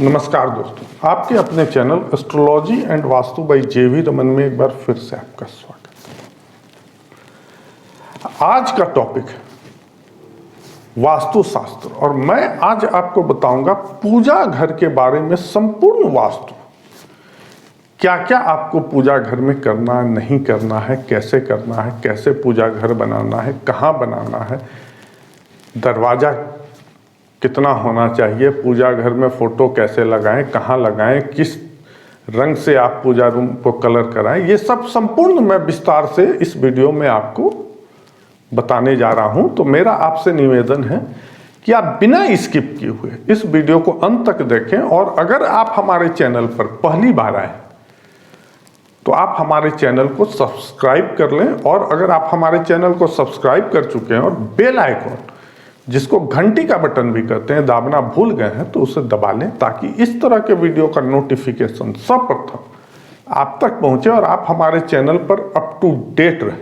नमस्कार दोस्तों, आपके अपने channel astrology and vastu by जेवी रमन में एक बार फिर से आपका स्वागत है। आज का टॉपिक है वास्तुशास्त्र और मैं आज आपको बताऊंगा पूजा घर के बारे में संपूर्ण वास्तु। क्या क्या आपको पूजा घर में करना है, नहीं करना है, कैसे करना है, कैसे पूजा घर बनाना है, कहाँ बनाना है, दरवाजा कितना होना चाहिए, पूजा घर में फोटो कैसे लगाएं, कहाँ लगाएं, किस रंग से आप पूजा रूम को कलर कराएं, ये सब संपूर्ण मैं विस्तार से इस वीडियो में आपको बताने जा रहा हूं। तो मेरा आपसे निवेदन है कि आप बिना स्किप किए हुए इस वीडियो को अंत तक देखें और अगर आप हमारे चैनल पर पहली बार आए तो आप हमारे चैनल को सब्सक्राइब कर लें और अगर आप हमारे चैनल को सब्सक्राइब कर चुके हैं और बेल आइकॉन जिसको घंटी का बटन भी कहते हैं दाबना भूल गए हैं तो उसे दबा लें ताकि इस तरह के वीडियो का नोटिफिकेशन सर्वप्रथम आप तक पहुंचे और आप हमारे चैनल पर अप टू डेट रहें।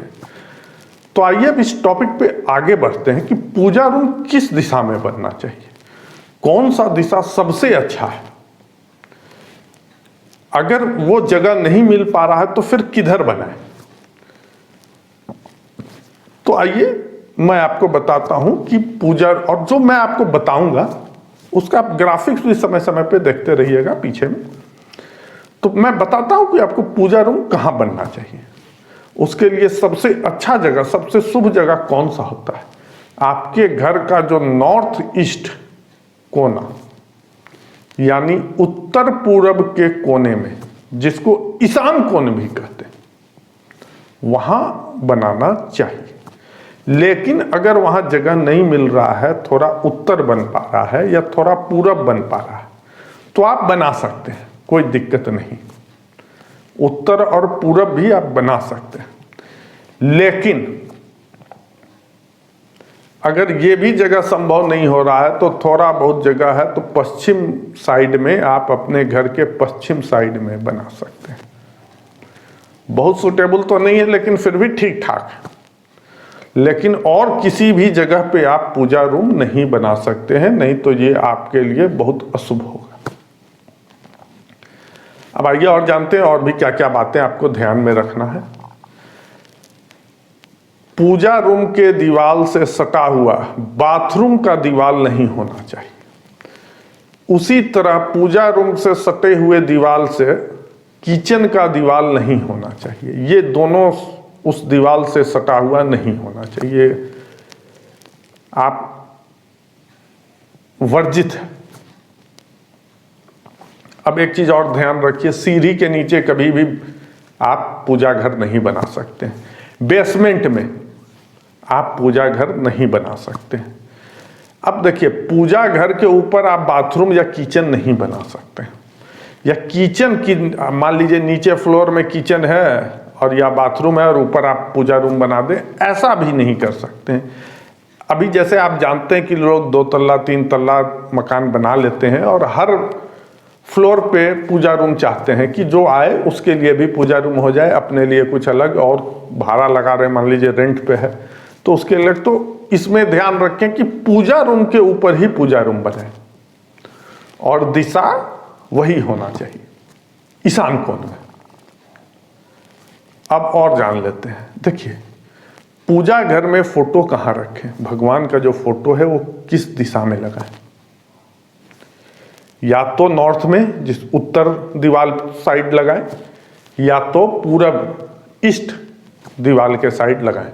तो आइए अब इस टॉपिक पे आगे बढ़ते हैं कि पूजा रूम किस दिशा में बनना चाहिए, कौन सा दिशा सबसे अच्छा है, अगर वो जगह नहीं मिल पा रहा है तो फिर किधर बनाएं। तो आइए मैं आपको बताता हूं कि पूजा, और जो मैं आपको बताऊंगा उसका आप ग्राफिक्स भी समय समय पे देखते रहिएगा पीछे में। तो मैं बताता हूं कि आपको पूजा रूम कहां बनना चाहिए, उसके लिए सबसे अच्छा जगह, सबसे शुभ जगह कौन सा होता है। आपके घर का जो नॉर्थ ईस्ट कोना यानी उत्तर पूर्व के कोने में, जिसको ईशान कोण भी कहते हैं, वहां बनाना चाहिए। लेकिन अगर वहां जगह नहीं मिल रहा है, थोड़ा उत्तर बन पा रहा है या थोड़ा पूरब बन पा रहा है तो आप बना सकते हैं, कोई दिक्कत नहीं। उत्तर और पूरब भी आप बना सकते हैं। लेकिन अगर ये भी जगह संभव नहीं हो रहा है तो थोड़ा बहुत जगह है तो पश्चिम साइड में आप अपने घर के पश्चिम साइड में बना सकते हैं। बहुत सूटेबल तो नहीं है लेकिन फिर भी ठीक ठाक है। लेकिन और किसी भी जगह पे आप पूजा रूम नहीं बना सकते हैं, नहीं तो ये आपके लिए बहुत अशुभ होगा। अब आइए और जानते हैं और भी क्या क्या बातें आपको ध्यान में रखना है। पूजा रूम के दीवार से सटा हुआ बाथरूम का दीवार नहीं होना चाहिए। उसी तरह पूजा रूम से सटे हुए दीवार से किचन का दीवार नहीं होना चाहिए। ये दोनों उस दीवार से सटा हुआ नहीं होना चाहिए, आप वर्जित है। अब एक चीज और ध्यान रखिए, सीढ़ी के नीचे कभी भी आप पूजा घर नहीं बना सकते। बेसमेंट में आप पूजा घर नहीं बना सकते। अब देखिए, पूजा घर के ऊपर आप बाथरूम या किचन नहीं बना सकते, या किचन की मान लीजिए नीचे फ्लोर में किचन है और या बाथरूम है और ऊपर आप पूजा रूम बना दें, ऐसा भी नहीं कर सकते हैं। अभी जैसे आप जानते हैं कि लोग 2 तल्ला 3 तल्ला मकान बना लेते हैं और हर फ्लोर पे पूजा रूम चाहते हैं कि जो आए उसके लिए भी पूजा रूम हो जाए, अपने लिए कुछ अलग, और भाड़ा लगा रहे मान लीजिए रेंट पे है तो उसके अलग। तो इसमें ध्यान रखें कि पूजा रूम के ऊपर ही पूजा रूम बने और दिशा वही होना चाहिए, ईशान कोण में। अब और जान लेते हैं। देखिए, पूजा घर में फोटो कहाँ रखें, भगवान का जो फोटो है वो किस दिशा में लगाएं। या तो नॉर्थ में जिस उत्तर दीवार साइड लगाएं, या तो पूरब ईस्ट दीवार के साइड लगाएं।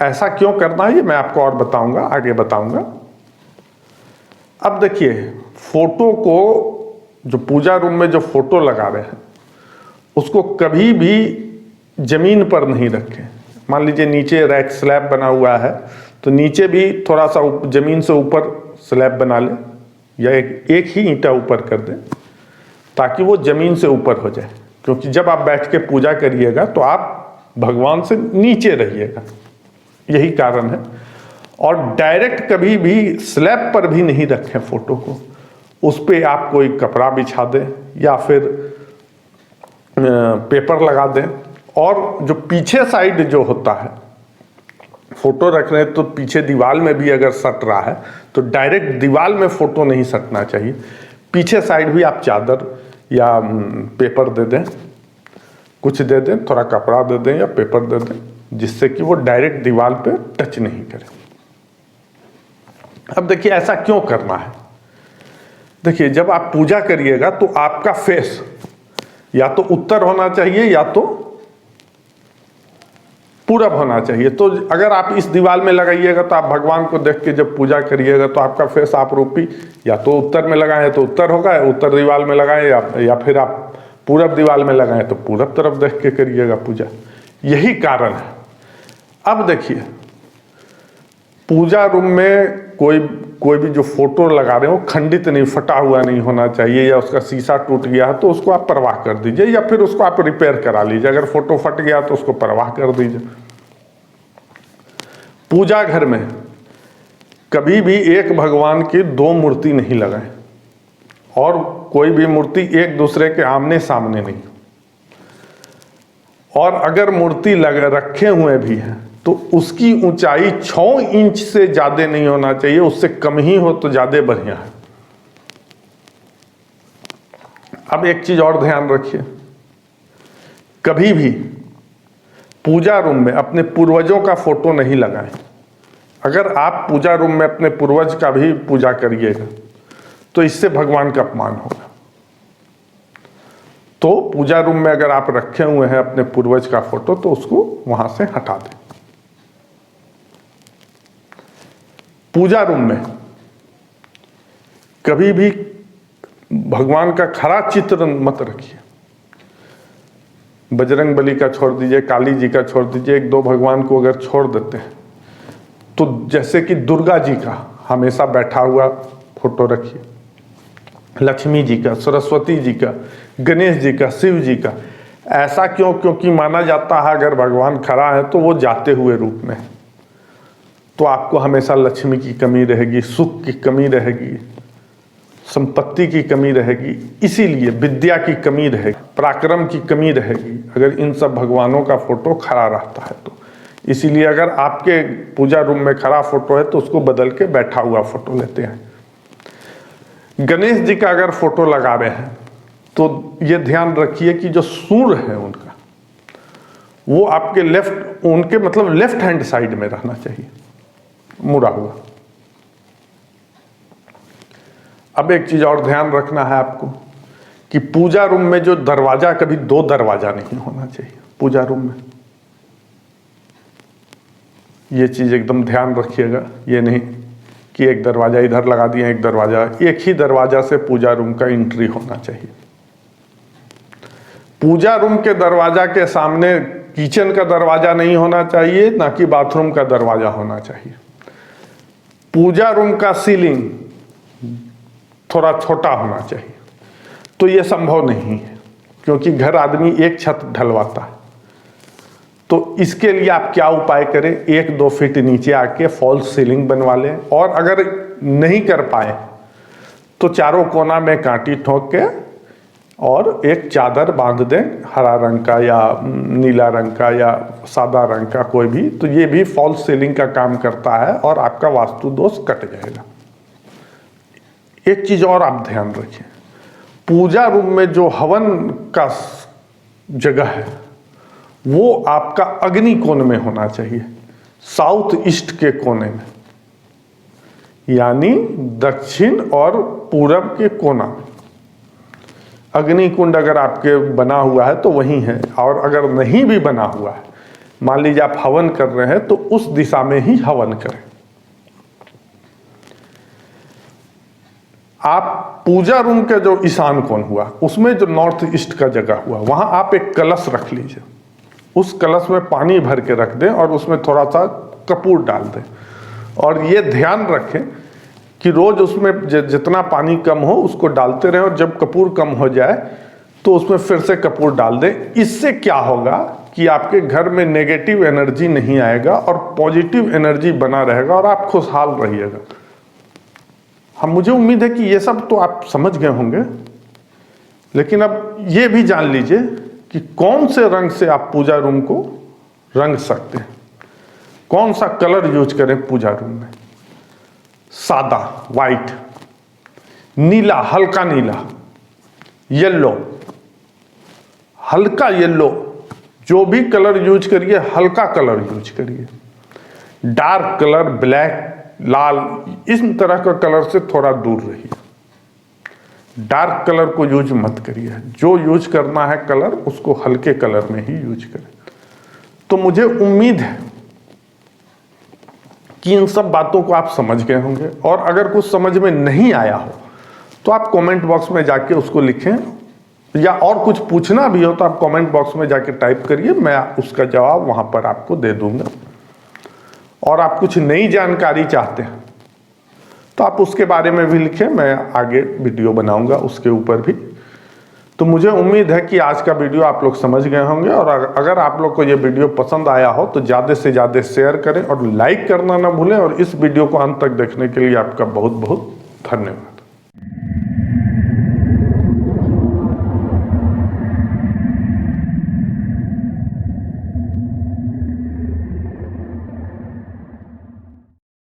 ऐसा क्यों करना है ये मैं आपको और बताऊंगा, आगे बताऊंगा। अब देखिए, फोटो को, जो पूजा रूम में जो फोटो लगा रहे हैं उसको कभी भी जमीन पर नहीं रखें। मान लीजिए नीचे रैक स्लैब बना हुआ है तो नीचे भी थोड़ा सा जमीन से ऊपर स्लैब बना ले या एक ही ईंटा ऊपर कर दें ताकि वो जमीन से ऊपर हो जाए। क्योंकि जब आप बैठ के पूजा करिएगा तो आप भगवान से नीचे रहिएगा, यही कारण है। और डायरेक्ट कभी भी स्लैब पर भी नहीं रखें फोटो को, उस पर आप कोई कपड़ा बिछा दें या फिर पेपर लगा दें। और जो पीछे साइड जो होता है फोटो रख रहे हैं तो पीछे दीवार में भी अगर सट रहा है तो डायरेक्ट दीवार में फोटो नहीं सटना चाहिए। पीछे साइड भी आप चादर या पेपर दे दें, कुछ दे दें, थोड़ा कपड़ा दे दें या पेपर दे दें, जिससे कि वो डायरेक्ट दीवार पे टच नहीं करे। अब देखिए ऐसा क्यों करना है। देखिए जब आप पूजा करिएगा तो आपका फेस या तो उत्तर होना चाहिए या तो पूरब होना चाहिए। तो अगर आप इस दीवार में लगाइएगा तो आप भगवान को देख के जब पूजा करिएगा तो आपका फेस आप रूपी या तो उत्तर में लगाएं तो उत्तर होगा, उत्तर दीवार में लगाएं या फिर आप पूरब दीवार में लगाएं तो पूरब तरफ देख के करिएगा पूजा। यही कारण है। अब देखिए पूजा रूम में कोई भी जो फोटो लगा रहे हो खंडित नहीं, फटा हुआ नहीं होना चाहिए, या उसका शीशा टूट गया है तो उसको आप परवाह कर दीजिए या फिर उसको आप रिपेयर करा लीजिए। अगर फोटो फट गया तो उसको परवाह कर दीजिए। पूजा घर में कभी भी एक भगवान की दो मूर्ति नहीं लगाएं और कोई भी मूर्ति एक दूसरे के आमने सामने नहीं। और अगर मूर्ति रखे हुए भी हैं तो उसकी ऊंचाई 6 इंच से ज्यादा नहीं होना चाहिए, उससे कम ही हो तो ज्यादा बढ़िया है। अब एक चीज और ध्यान रखिए, कभी भी पूजा रूम में अपने पूर्वजों का फोटो नहीं लगाएं। अगर आप पूजा रूम में अपने पूर्वज का भी पूजा करिएगा तो इससे भगवान का अपमान होगा। तो पूजा रूम में अगर आप रखे हुए हैं अपने पूर्वज का फोटो तो उसको वहां से हटा दें। पूजा रूम में कभी भी भगवान का खरा चित्र मत रखिए। बजरंग बली का छोड़ दीजिए, काली जी का छोड़ दीजिए, एक दो भगवान को अगर छोड़ देते हैं तो जैसे कि दुर्गा जी का हमेशा बैठा हुआ फोटो रखिए, लक्ष्मी जी का, सरस्वती जी का, गणेश जी का, शिव जी का। ऐसा क्यों? क्योंकि माना जाता है अगर भगवान खड़ा है तो वो जाते हुए रूप में, तो आपको हमेशा लक्ष्मी की कमी रहेगी, सुख की कमी रहेगी, संपत्ति की कमी रहेगी, इसीलिए विद्या की कमी रहेगी, पराक्रम की कमी रहेगी अगर इन सब भगवानों का फोटो खड़ा रहता है तो। इसीलिए अगर आपके पूजा रूम में खड़ा फोटो है तो उसको बदल के बैठा हुआ फोटो लेते हैं। गणेश जी का अगर फोटो लगा रहे हैं तो ये ध्यान रखिए कि जो सूर्य है उनका वो आपके लेफ्ट, उनके मतलब लेफ्ट हैंड साइड में रहना चाहिए, मुड़ा हुआ। अब एक चीज और ध्यान रखना है आपको कि पूजा रूम में जो दरवाजा, कभी दो दरवाजा नहीं होना चाहिए पूजा रूम में। ये चीज एकदम ध्यान रखिएगा। ये नहीं कि एक दरवाजा इधर लगा दिया, एक दरवाजा, एक ही दरवाजा से पूजा रूम का एंट्री होना चाहिए। पूजा रूम के दरवाजा के सामने किचन का दरवाजा नहीं होना चाहिए, ना कि बाथरूम का दरवाजा होना चाहिए। पूजा रूम का सीलिंग थोड़ा छोटा होना चाहिए। तो ये संभव नहीं है क्योंकि घर आदमी एक छत ढलवाता है। तो इसके लिए आप क्या उपाय करें, 1-2 फीट नीचे आके फॉल्स सीलिंग बनवा लें, और अगर नहीं कर पाए तो चारों कोना में कांटी ठोक के और एक चादर बांध दें, हरा रंग का या नीला रंग का या सादा रंग का कोई भी, तो ये भी फॉल्स सीलिंग का काम करता है और आपका वास्तु दोष कट जाएगा। एक चीज और आप ध्यान रखें, पूजा रूम में जो हवन का जगह है वो आपका अग्नि कोण में होना चाहिए, साउथ ईस्ट के कोने में, यानी दक्षिण और पूरब के कोना में। अग्नि कुंड अगर आपके बना हुआ है तो वहीं है, और अगर नहीं भी बना हुआ है, मान लीजिए आप हवन कर रहे हैं तो उस दिशा में ही हवन करें। आप पूजा रूम के जो ईशान कोण हुआ उसमें जो नॉर्थ ईस्ट का जगह हुआ वहां आप एक कलश रख लीजिए, उस कलश में पानी भर के रख दें और उसमें थोड़ा सा कपूर डाल दें, और ये ध्यान रखें कि रोज उसमें जितना पानी कम हो उसको डालते रहें, और जब कपूर कम हो जाए तो उसमें फिर से कपूर डाल दें। इससे क्या होगा कि आपके घर में नेगेटिव एनर्जी नहीं आएगा और पॉजिटिव एनर्जी बना रहेगा और आप खुशहाल रहिएगा। हम, मुझे उम्मीद है कि ये सब तो आप समझ गए होंगे, लेकिन अब ये भी जान लीजिए कि कौन से रंग से आप पूजा रूम को रंग सकते हैं। कौन सा कलर यूज करें पूजा रूम में? सादा वाइट, नीला हल्का नीला, येलो हल्का येलो, जो भी कलर यूज करिए हल्का कलर यूज करिए। डार्क कलर ब्लैक लाल इस तरह का कलर से थोड़ा दूर रहिए। डार्क कलर को यूज मत करिए, जो यूज करना है कलर उसको हल्के कलर में ही यूज करें। तो मुझे उम्मीद है कि इन सब बातों को आप समझ गए होंगे, और अगर कुछ समझ में नहीं आया हो तो आप कमेंट बॉक्स में जाके उसको लिखें, या और कुछ पूछना भी हो तो आप कमेंट बॉक्स में जाके टाइप करिए, मैं उसका जवाब वहां पर आपको दे दूंगा। और आप कुछ नई जानकारी चाहते हैं तो आप उसके बारे में भी लिखें, मैं आगे वीडियो बनाऊंगा उसके ऊपर भी। तो मुझे उम्मीद है कि आज का वीडियो आप लोग समझ गए होंगे, और अगर आप लोग को ये वीडियो पसंद आया हो तो ज़्यादा से ज़्यादा शेयर करें और लाइक करना ना भूलें। और इस वीडियो को अंत तक देखने के लिए आपका बहुत बहुत धन्यवाद।